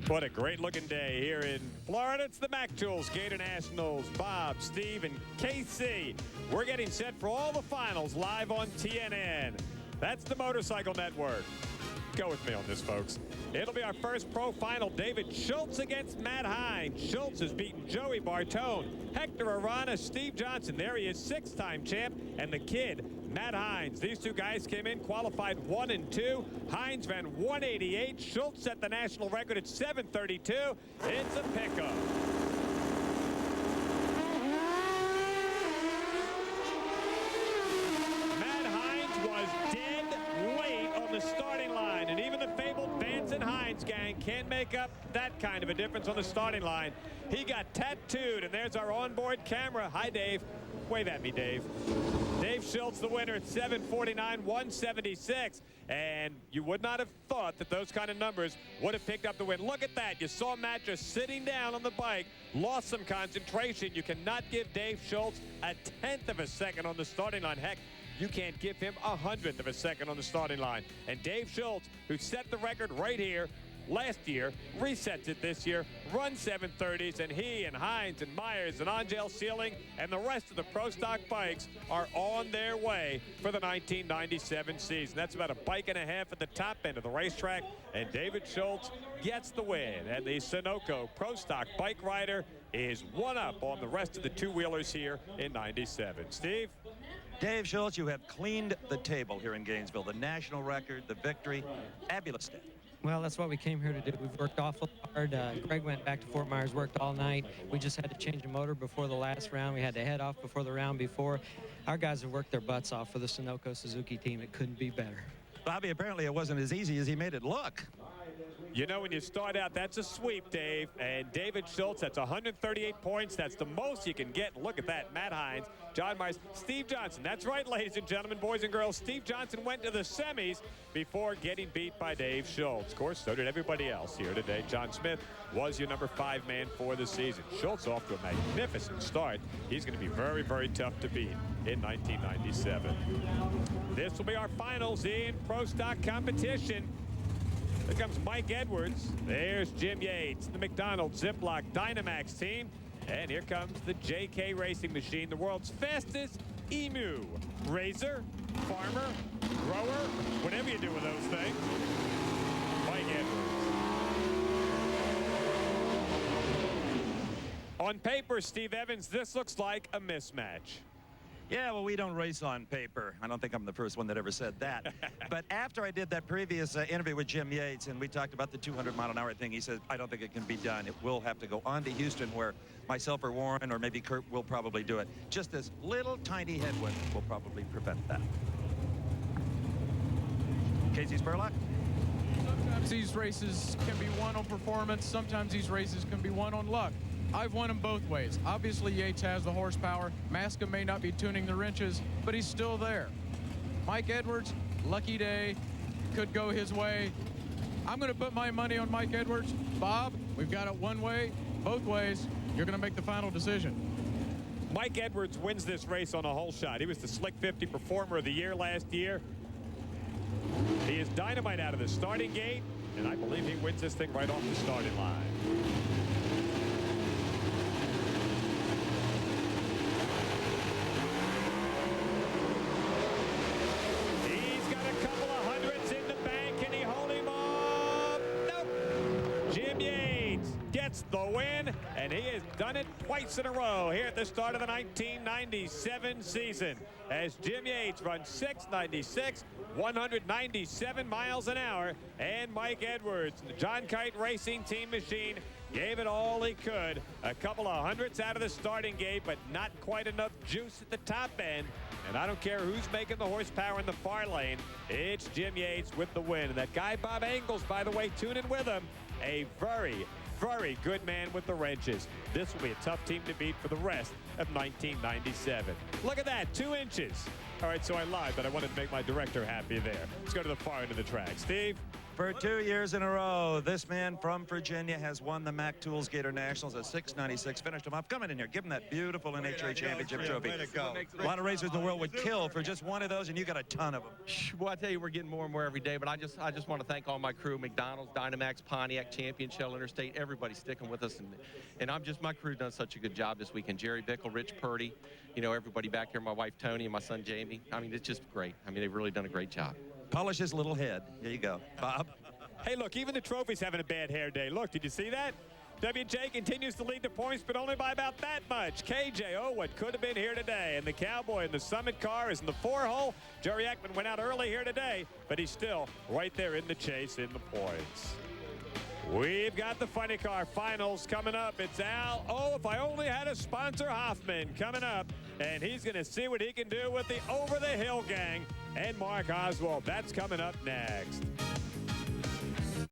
What a great-looking day here in Florida. It's the Tools Gatornationals. Bob, Steve, and KC. We're getting set for all the finals live on TNN. That's the Motorcycle Network. Go with me on this, folks. It'll be our first pro final. David Schultz against Matt Hines. Schultz has beaten Joey Bartone, Hector Arana, Steve Johnson. There he is, six-time champ. And the kid, Matt Hines. These two guys came in, qualified 1 and 2. Hines ran 188. Schultz set the national record at 732. It's a pickup. Matt Hines was dead weight on the starting line, and even the fabled Vance and Hines gang can't make up that kind of a difference on the starting line. He got tattooed, and there's our onboard camera. Hi, Dave. Wave at me, Dave. Dave Schultz, the winner at 749, 176. And you would not have thought that those kind of numbers would have picked up the win. Look at that. You saw Matt just sitting down on the bike, lost some concentration. You cannot give Dave Schultz a 1/10 of a second on the starting line. Heck, you can't give him a 100th of a second on the starting line. And Dave Schultz, who set the record right here last year, resets it this year, runs 730s, and he and Hines and Myers and Angel Sealing and the rest of the Pro Stock bikes are on their way for the 1997 season. That's about a bike and a half at the top end of the racetrack, and David Schultz gets the win. And the Sunoco Pro Stock bike rider is one up on the rest of the two-wheelers here in 97. Steve? Dave Schultz, you have cleaned the table here in Gainesville. The national record, the victory, fabulous day. Well, that's what we came here to do. We've worked awful hard. Greg went back to Fort Myers, worked all night. We just had to change the motor before the last round. We had to head off before the round before. Our guys have worked their butts off for the Sunoco Suzuki team. It couldn't be better. Bobby, apparently it wasn't as easy as he made it look. You know, when you start out, that's a sweep, Dave. And David Schultz, that's 138 points. That's the most you can get. Look at that. Matt Hines, John Myers, Steve Johnson. That's right, ladies and gentlemen, boys and girls. Steve Johnson went to the semis before getting beat by Dave Schultz. Of course, so did everybody else here today. John Smith was your number 5 man for the season. Schultz off to a magnificent start. He's going to be very, very tough to beat in 1997. This will be our finals in Pro Stock competition. Here comes Mike Edwards. There's Jim Yates, the McDonald's Ziploc Dynamax team. And here comes the JK Racing Machine, the world's fastest emu. Razor, farmer, grower, whatever you do with those things. Mike Edwards. On paper, Steve Evans, this looks like a mismatch. Yeah, well, we don't race on paper. I don't think I'm the first one that ever said that. But after I did that previous interview with Jim Yates and we talked about the 200-mile-an-hour thing, he said, I don't think it can be done. It will have to go on to Houston, where myself or Warren or maybe Kurt will probably do it. Just this little tiny headwind will probably prevent that. Casey Spurlock? Sometimes these races can be won on performance. Sometimes these races can be won on luck. I've won them both ways. Obviously, Yates has the horsepower. Maska may not be tuning the wrenches, but he's still there. Mike Edwards, lucky day, could go his way. I'm going to put my money on Mike Edwards. Bob, we've got it one way, both ways. You're going to make the final decision. Mike Edwards wins this race on a hole shot. He was the Slick 50 Performer of the Year last year. He is dynamite out of the starting gate, and I believe he wins this thing right off the starting line. The win, and he has done it twice in a row here at the start of the 1997 season as Jim Yates runs 696, 197 miles an hour, and Mike Edwards, the John Kite Racing Team Machine, gave it all he could. A couple of hundredths out of the starting gate, but not quite enough juice at the top end. And I don't care who's making the horsepower in the far lane. It's Jim Yates with the win. And that guy Bob Engels, by the way, tuning with him, a very good man with the wrenches. This will be a tough team to beat for the rest of 1997. Look at that, 2 inches. All right, so I lied, but I wanted to make my director happy there. Let's go to the far end of the track. Steve? For 2 years in a row, this man from Virginia has won the Mack Tools Gatornationals at 696. Finished him off. Come in here. Give him that beautiful NHRA championship trophy. A lot of racers in the world would kill for just one of those, and you got a ton of them. Well, I tell you, we're getting more and more every day, but I just want to thank all my crew, McDonald's, Dynamax, Pontiac, Champion, Shell Interstate, everybody sticking with us. And I'm just, my crew's done such a good job this weekend. Jerry Bickle, Rich Purdy, you know, everybody back here, my wife Tony and my son Jamie. I mean, it's just great. I mean, they've really done a great job. Polish his little head. Here you go. Bob? Hey, look, even the trophy's having a bad hair day. Look, did you see that? WJ continues to lead the points, but only by about that much. KJ, oh, what could have been here today. And the Cowboy in the Summit car is in the 4-hole. Jerry Ekman went out early here today, but he's still right there in the chase in the points. We've got the Funny Car Finals coming up. It's Al, oh, if I only had a sponsor, Hoffman, coming up. And he's going to see what he can do with the Over the Hill gang and Mark Oswald. That's coming up next.